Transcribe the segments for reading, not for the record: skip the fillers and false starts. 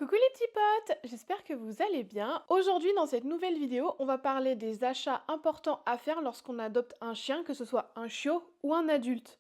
Coucou les petits potes, j'espère que vous allez bien. Aujourd'hui dans cette nouvelle vidéo, on va parler des achats importants à faire lorsqu'on adopte un chien, que ce soit un chiot ou un adulte.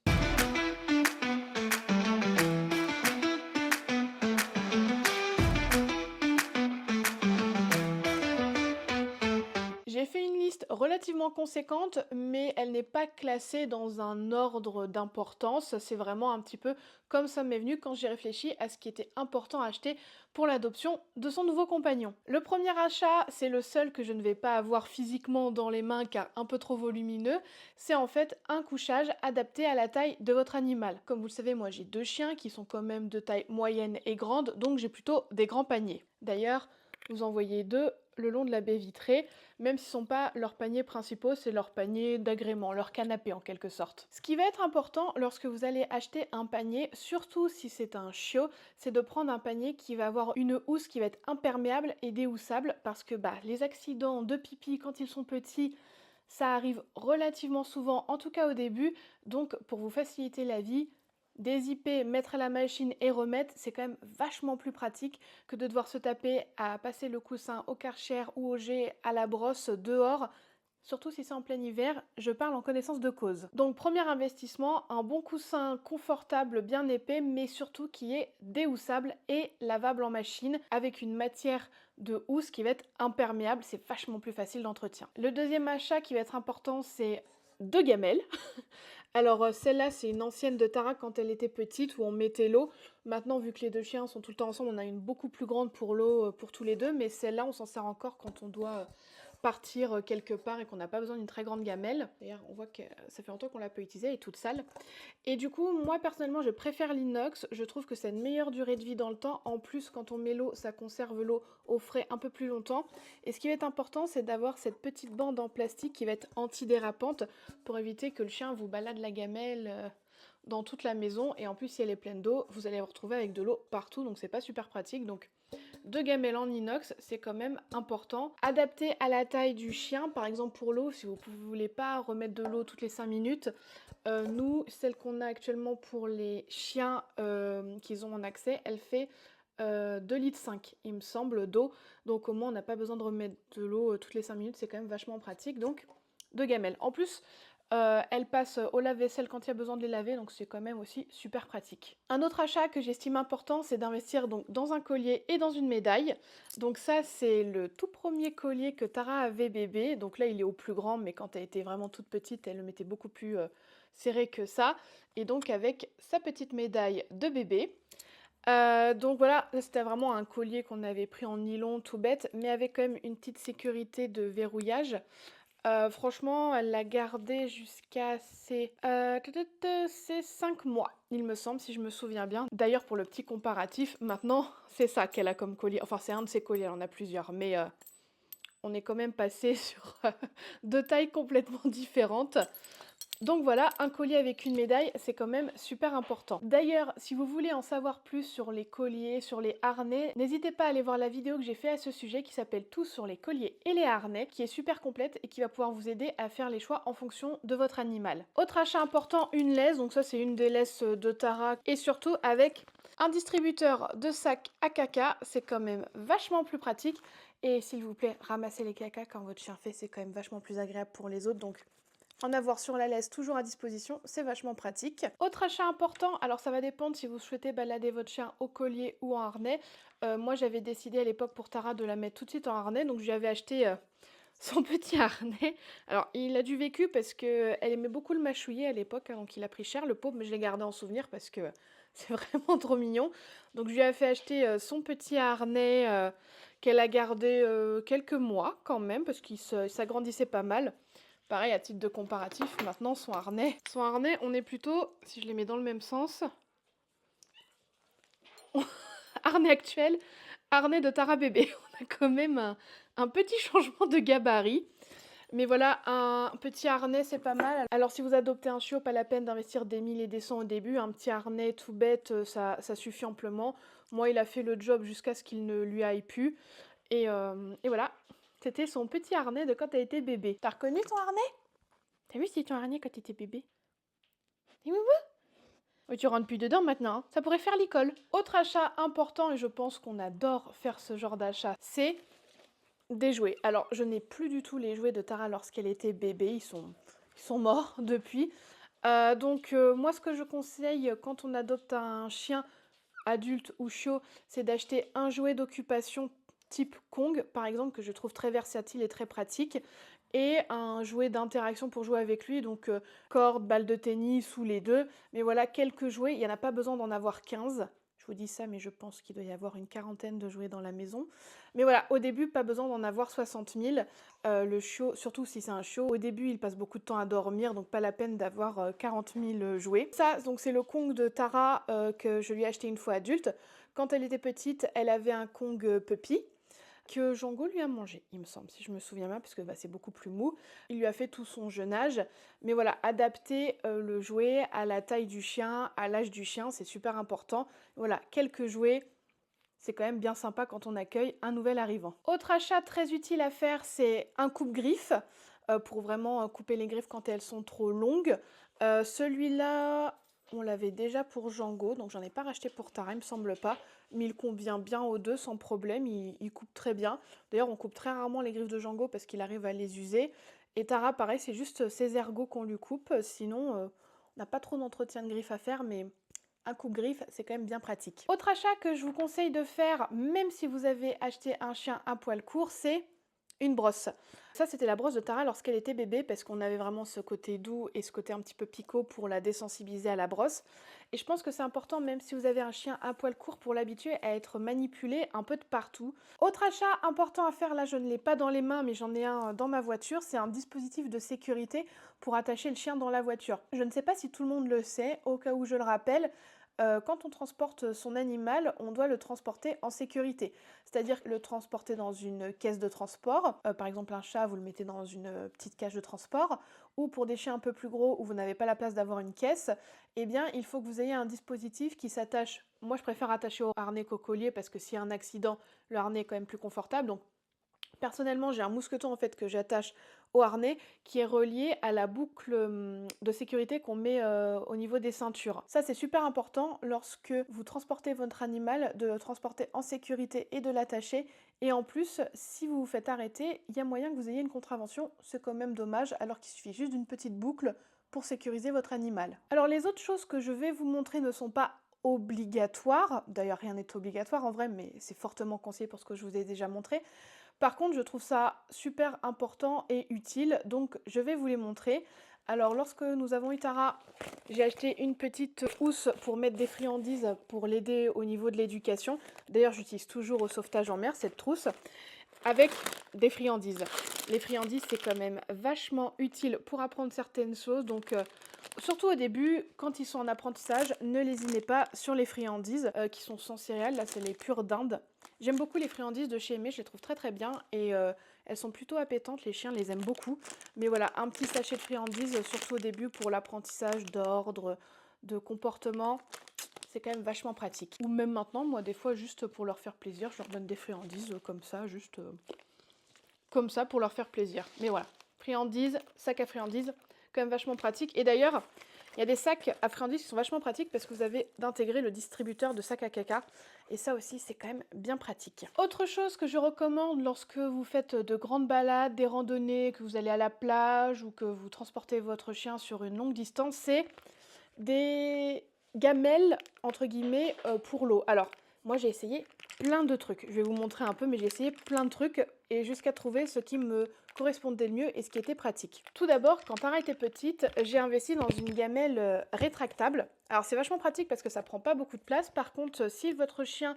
J'ai fait une liste relativement conséquente, mais elle n'est pas classée dans un ordre d'importance. C'est vraiment un petit peu comme ça m'est venu quand j'ai réfléchi à ce qui était important à acheter pour l'adoption de son nouveau compagnon. Le premier achat, c'est le seul que je ne vais pas avoir physiquement dans les mains car un peu trop volumineux. C'est en fait un couchage adapté à la taille de votre animal. Comme vous le savez, moi j'ai deux chiens qui sont quand même de taille moyenne et grande, donc j'ai plutôt des grands paniers. D'ailleurs, vous en voyez deux le long de la baie vitrée, même si ce ne sont pas leurs paniers principaux, c'est leur panier d'agrément, leur canapé en quelque sorte. Ce qui va être important lorsque vous allez acheter un panier, surtout si c'est un chiot, c'est de prendre un panier qui va avoir une housse qui va être imperméable et déhoussable, parce que les accidents de pipi quand ils sont petits, ça arrive relativement souvent, en tout cas au début, donc pour vous faciliter la vie, dézipper, mettre à la machine et remettre, c'est quand même vachement plus pratique que de devoir se taper à passer le coussin au Karcher ou au jet à la brosse dehors. Surtout si c'est en plein hiver, je parle en connaissance de cause. Donc premier investissement, un bon coussin confortable, bien épais, mais surtout qui est déhoussable et lavable en machine avec une matière de housse qui va être imperméable, c'est vachement plus facile d'entretien. Le deuxième achat qui va être important, c'est deux gamelles. Alors celle-là, c'est une ancienne de Tara quand elle était petite où on mettait l'eau. Maintenant, vu que les deux chiens sont tout le temps ensemble, on a une beaucoup plus grande pour l'eau pour tous les deux, mais celle-là, on s'en sert encore quand on doit partir quelque part et qu'on n'a pas besoin d'une très grande gamelle. D'ailleurs, on voit que ça fait longtemps qu'on l'a pas utilisée, elle est toute sale. Et du coup, moi personnellement, je préfère l'inox. Je trouve que c'est une meilleure durée de vie dans le temps. En plus, quand on met l'eau, ça conserve l'eau au frais un peu plus longtemps. Et ce qui va être important, c'est d'avoir cette petite bande en plastique qui va être antidérapante pour éviter que le chien vous balade la gamelle dans toute la maison. Et en plus, si elle est pleine d'eau, vous allez vous retrouver avec de l'eau partout, donc c'est pas super pratique. Donc deux gamelles en inox, c'est quand même important. Adapté à la taille du chien, par exemple pour l'eau, si vous ne voulez pas remettre de l'eau toutes les 5 minutes, nous, celle qu'on a actuellement pour les chiens qu'ils ont en accès, elle fait 2,5 litres, il me semble, d'eau. Donc au moins, on n'a pas besoin de remettre de l'eau toutes les 5 minutes, c'est quand même vachement pratique. Donc, deux gamelles. En plus, elles passent au lave-vaisselle quand il y a besoin de les laver, donc c'est quand même aussi super pratique. Un autre achat que j'estime important, c'est d'investir donc dans un collier et dans une médaille. Donc ça, c'est le tout premier collier que Tara avait bébé. Donc là, il est au plus grand, mais quand elle était vraiment toute petite, elle le mettait beaucoup plus serré que ça. Et donc avec sa petite médaille de bébé. Donc voilà, c'était vraiment un collier qu'on avait pris en nylon tout bête, mais avec quand même une petite sécurité de verrouillage. Franchement, elle l'a gardé jusqu'à ses 5 mois, il me semble, si je me souviens bien. D'ailleurs, pour le petit comparatif, maintenant, c'est ça qu'elle a comme collier. Enfin, c'est un de ses colliers, elle en a plusieurs, mais on est quand même passé sur deux tailles complètement différentes. Donc voilà, un collier avec une médaille, c'est quand même super important. D'ailleurs, si vous voulez en savoir plus sur les colliers, sur les harnais, n'hésitez pas à aller voir la vidéo que j'ai fait à ce sujet qui s'appelle Tout sur les colliers et les harnais, qui est super complète et qui va pouvoir vous aider à faire les choix en fonction de votre animal. Autre achat important, une laisse, donc ça c'est une des laisses de Tara, et surtout avec un distributeur de sacs à caca, c'est quand même vachement plus pratique. Et s'il vous plaît, ramassez les caca quand votre chien fait, c'est quand même vachement plus agréable pour les autres, donc en avoir sur la laisse toujours à disposition, c'est vachement pratique. Autre achat important, alors ça va dépendre si vous souhaitez balader votre chien au collier ou en harnais. Moi j'avais décidé à l'époque pour Tara de la mettre tout de suite en harnais, donc je lui avais acheté son petit harnais. Alors il a du vécu parce qu'elle aimait beaucoup le mâchouiller à l'époque, hein, donc il a pris cher le pauvre, mais je l'ai gardé en souvenir parce que c'est vraiment trop mignon. Donc je lui ai fait acheter son petit harnais qu'elle a gardé quelques mois quand même, parce qu'il s'agrandissait pas mal. Pareil, à titre de comparatif, maintenant son harnais, on est plutôt, si je les mets dans le même sens, harnais actuel, harnais de Tara bébé. On a quand même un petit changement de gabarit. Mais voilà, un petit harnais, c'est pas mal. Alors si vous adoptez un chiot, pas la peine d'investir des 1000 et des 100 au début. Un petit harnais tout bête, ça suffit amplement. Moi, il a fait le job jusqu'à ce qu'il ne lui aille plus. Et voilà, c'était son petit harnais de quand elle était bébé. T'as reconnu ton harnais? T'as vu si ton harnais quand t'étais bébé? Et oui, oui. Oui, tu rentres plus dedans maintenant, hein. Ça pourrait faire l'école. Autre achat important, et je pense qu'on adore faire ce genre d'achat, c'est des jouets. Alors, je n'ai plus du tout les jouets de Tara lorsqu'elle était bébé, ils sont morts depuis. Moi, ce que je conseille quand on adopte un chien adulte ou chiot, c'est d'acheter un jouet d'occupation type Kong, par exemple, que je trouve très versatile et très pratique, et un jouet d'interaction pour jouer avec lui, donc corde, balle de tennis ou les deux. Mais voilà, quelques jouets, il n'y en a pas besoin d'en avoir 15. Je vous dis ça, mais je pense qu'il doit y avoir une quarantaine de jouets dans la maison. Mais voilà, au début, pas besoin d'en avoir 60 000. Le chiot, surtout si c'est un chiot, au début, il passe beaucoup de temps à dormir, donc pas la peine d'avoir 40 000 jouets. Ça, donc c'est le Kong de Tara que je lui ai acheté une fois adulte. Quand elle était petite, elle avait un Kong puppy que Django lui a mangé, il me semble, si je me souviens bien, parce que c'est beaucoup plus mou. Il lui a fait tout son jeune âge. Mais voilà, adapter le jouet à la taille du chien, à l'âge du chien, c'est super important. Voilà, quelques jouets, c'est quand même bien sympa quand on accueille un nouvel arrivant. Autre achat très utile à faire, c'est un coupe-griffe, pour vraiment couper les griffes quand elles sont trop longues. Celui-là, on l'avait déjà pour Django, donc j'en ai pas racheté pour Tara, il me semble pas, mais il convient bien aux deux sans problème, il coupe très bien. D'ailleurs, on coupe très rarement les griffes de Django parce qu'il arrive à les user. Et Tara, pareil, c'est juste ses ergots qu'on lui coupe, sinon on n'a pas trop d'entretien de griffes à faire, mais un coupe-griffe, c'est quand même bien pratique. Autre achat que je vous conseille de faire, même si vous avez acheté un chien à poil court, c'est une brosse. Ça, c'était la brosse de Tara lorsqu'elle était bébé, parce qu'on avait vraiment ce côté doux et ce côté un petit peu picot pour la désensibiliser à la brosse. Et je pense que c'est important, même si vous avez un chien à poil court, pour l'habituer à être manipulé un peu de partout. Autre achat important à faire, là je ne l'ai pas dans les mains, mais j'en ai un dans ma voiture, c'est un dispositif de sécurité pour attacher le chien dans la voiture. Je ne sais pas si tout le monde le sait, au cas où je le rappelle, quand on transporte son animal, on doit le transporter en sécurité. C'est-à-dire le transporter dans une caisse de transport. Par exemple, un chat, vous le mettez dans une petite cage de transport. Ou pour des chiens un peu plus gros où vous n'avez pas la place d'avoir une caisse, eh bien, il faut que vous ayez un dispositif qui s'attache. Moi, je préfère attacher au harnais qu'au collier parce que s'il y a un accident, le harnais est quand même plus confortable. Donc, personnellement, j'ai un mousqueton en fait que j'attache au harnais qui est relié à la boucle de sécurité qu'on met au niveau des ceintures. Ça, c'est super important lorsque vous transportez votre animal, de le transporter en sécurité et de l'attacher. Et en plus, si vous vous faites arrêter, il y a moyen que vous ayez une contravention. C'est quand même dommage, alors qu'il suffit juste d'une petite boucle pour sécuriser votre animal. Alors, les autres choses que je vais vous montrer ne sont pas obligatoires. D'ailleurs, rien n'est obligatoire en vrai, mais c'est fortement conseillé pour ce que je vous ai déjà montré. Par contre, je trouve ça super important et utile, donc je vais vous les montrer. Alors, lorsque nous avons eu Tara, j'ai acheté une petite housse pour mettre des friandises pour l'aider au niveau de l'éducation. D'ailleurs, j'utilise toujours au sauvetage en mer cette trousse avec des friandises. Les friandises, c'est quand même vachement utile pour apprendre certaines choses, donc surtout au début, quand ils sont en apprentissage, ne lésinez pas sur les friandises qui sont sans céréales. Là, c'est les pures d'Inde. J'aime beaucoup les friandises de chez Aimé, je les trouve très très bien et elles sont plutôt appétantes, les chiens les aiment beaucoup. Mais voilà, un petit sachet de friandises, surtout au début pour l'apprentissage d'ordre, de comportement, c'est quand même vachement pratique. Ou même maintenant, moi des fois juste pour leur faire plaisir, je leur donne des friandises comme ça, juste comme ça pour leur faire plaisir. Mais voilà, friandises, sac à friandises, quand même vachement pratique. Et d'ailleurs, il y a des sacs à friandises qui sont vachement pratiques parce que vous avez d'intégrer le distributeur de sacs à caca. Et ça aussi, c'est quand même bien pratique. Autre chose que je recommande lorsque vous faites de grandes balades, des randonnées, que vous allez à la plage ou que vous transportez votre chien sur une longue distance, c'est des gamelles, entre guillemets, pour l'eau. Alors, moi j'ai essayé plein de trucs. Je vais vous montrer un peu, mais j'ai essayé plein de trucs et jusqu'à trouver ce qui me correspondait le mieux et ce qui était pratique. Tout d'abord, quand Tara était petite, j'ai investi dans une gamelle rétractable. Alors c'est vachement pratique parce que ça prend pas beaucoup de place. Par contre, si votre chien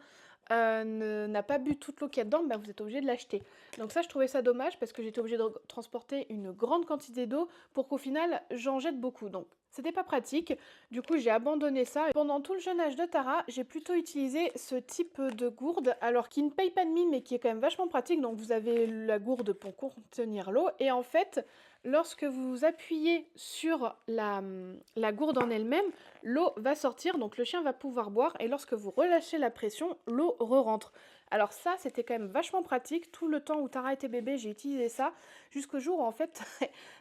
n'a pas bu toute l'eau qu'il y a dedans, bah, vous êtes obligé de l'acheter. Donc ça, je trouvais ça dommage parce que j'étais obligée de transporter une grande quantité d'eau pour qu'au final, j'en jette beaucoup. Donc c'était pas pratique. Du coup, j'ai abandonné ça. Et pendant tout le jeune âge de Tara, j'ai plutôt utilisé ce type de gourde, alors qui ne paye pas de mine, mais qui est quand même vachement pratique. Donc vous avez la gourde pour contenir l'eau. Et en fait, lorsque vous appuyez sur la gourde en elle-même, l'eau va sortir, donc le chien va pouvoir boire. Et lorsque vous relâchez la pression, l'eau re-rentre. Alors ça, c'était quand même vachement pratique. Tout le temps où Tara était bébé, j'ai utilisé ça jusqu'au jour où en fait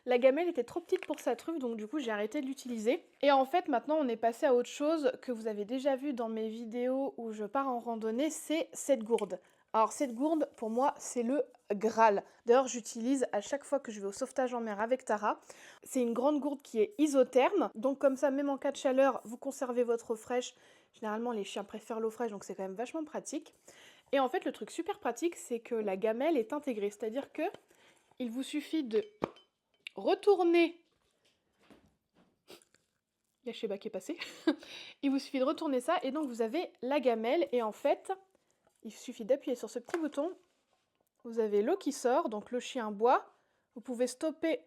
la gamelle était trop petite pour sa truffe, donc du coup j'ai arrêté de l'utiliser. Et en fait maintenant on est passé à autre chose que vous avez déjà vu dans mes vidéos où je pars en randonnée, c'est cette gourde. Alors cette gourde, pour moi, c'est le Graal. D'ailleurs, j'utilise à chaque fois que je vais au sauvetage en mer avec Tara. C'est une grande gourde qui est isotherme, donc comme ça, même en cas de chaleur, vous conservez votre eau fraîche. Généralement, les chiens préfèrent l'eau fraîche, donc c'est quand même vachement pratique. Et en fait, le truc super pratique, c'est que la gamelle est intégrée, c'est-à-dire que il vous suffit de retourner. Il y a Sheba qui est passé. Il vous suffit de retourner ça, et donc vous avez la gamelle, et en fait, il suffit d'appuyer sur ce petit bouton. Vous avez l'eau qui sort, donc le chien boit. Vous pouvez stopper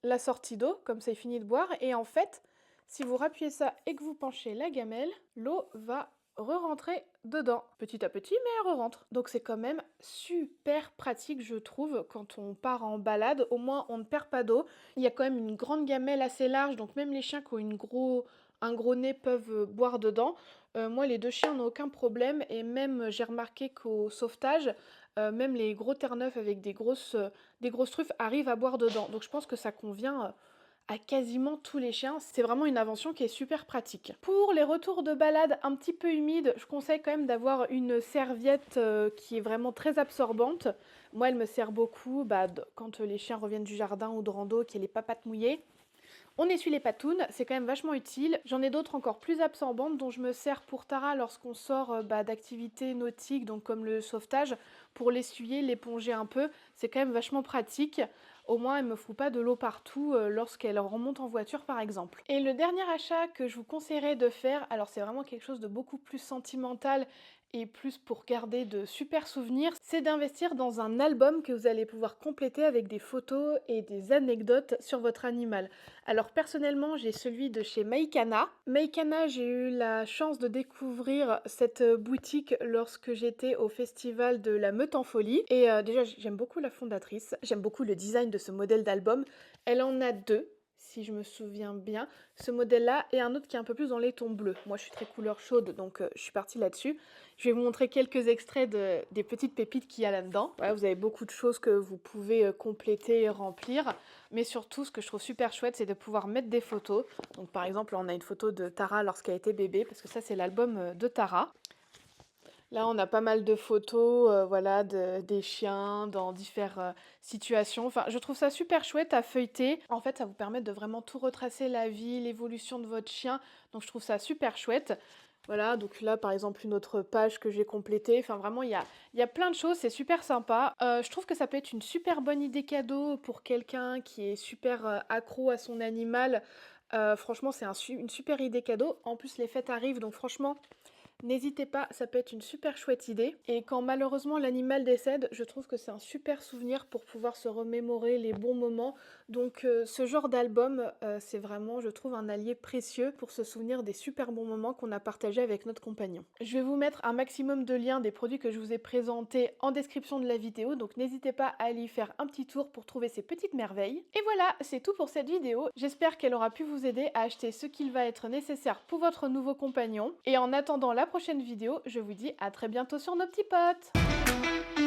la sortie d'eau, comme ça il finit de boire. Et en fait, si vous rappuyez ça et que vous penchez la gamelle, l'eau va re-rentrer dedans. Petit à petit, mais elle re-rentre. Donc c'est quand même super pratique, je trouve, quand on part en balade. Au moins, on ne perd pas d'eau. Il y a quand même une grande gamelle assez large, donc même les chiens qui ont un gros nez peuvent boire dedans. Moi, les deux chiens n'ont aucun problème. Et même, j'ai remarqué qu'au sauvetage, même les gros terre-neufs avec des grosses truffes arrivent à boire dedans. Donc je pense que ça convient à quasiment tous les chiens. C'est vraiment une invention qui est super pratique. Pour les retours de balade un petit peu humides, je conseille quand même d'avoir une serviette qui est vraiment très absorbante. Moi, elle me sert beaucoup quand les chiens reviennent du jardin ou de rando, qu'il y a les papates mouillées. On essuie les patounes, c'est quand même vachement utile. J'en ai d'autres encore plus absorbantes dont je me sers pour Tara lorsqu'on sort d'activités nautiques, donc comme le sauvetage, pour l'essuyer, l'éponger un peu. C'est quand même vachement pratique. Au moins, elle ne me fout pas de l'eau partout lorsqu'elle remonte en voiture par exemple. Et le dernier achat que je vous conseillerais de faire, alors c'est vraiment quelque chose de beaucoup plus sentimental et plus pour garder de super souvenirs, c'est d'investir dans un album que vous allez pouvoir compléter avec des photos et des anecdotes sur votre animal. Alors personnellement, j'ai celui de chez Meikana. Meikana, j'ai eu la chance de découvrir cette boutique lorsque j'étais au festival de la Meute en Folie. Et déjà, j'aime beaucoup la fondatrice, j'aime beaucoup le design de ce modèle d'album. Elle en a deux, si je me souviens bien, ce modèle-là et un autre qui est un peu plus dans les tons bleus. Moi, je suis très couleur chaude, donc je suis partie là-dessus. Je vais vous montrer quelques extraits des petites pépites qu'il y a là-dedans. Voilà, vous avez beaucoup de choses que vous pouvez compléter et remplir. Mais surtout, ce que je trouve super chouette, c'est de pouvoir mettre des photos. Donc par exemple, on a une photo de Tara lorsqu'elle était bébé, parce que ça, c'est l'album de Tara. Là, on a pas mal de photos voilà, des chiens dans différentes situations. Enfin, je trouve ça super chouette à feuilleter. En fait, ça vous permet de vraiment tout retracer la vie, l'évolution de votre chien. Donc, je trouve ça super chouette. Voilà, donc là, par exemple, une autre page que j'ai complétée. Enfin, vraiment, il y a plein de choses. C'est super sympa. Je trouve que ça peut être une super bonne idée cadeau pour quelqu'un qui est super accro à son animal. Franchement, c'est une super idée cadeau. En plus, les fêtes arrivent, donc franchement... N'hésitez pas, ça peut être une super chouette idée. Et quand malheureusement l'animal décède, je trouve que c'est un super souvenir pour pouvoir se remémorer les bons moments. Donc ce genre d'album, c'est vraiment, je trouve, un allié précieux pour se souvenir des super bons moments qu'on a partagés avec notre compagnon. Je vais vous mettre un maximum de liens des produits que je vous ai présentés en description de la vidéo, donc n'hésitez pas à aller y faire un petit tour pour trouver ces petites merveilles. Et voilà, c'est tout pour cette vidéo. J'espère qu'elle aura pu vous aider à acheter ce qu'il va être nécessaire pour votre nouveau compagnon. Et en attendant la prochaine vidéo, je vous dis à très bientôt sur nos petits potes.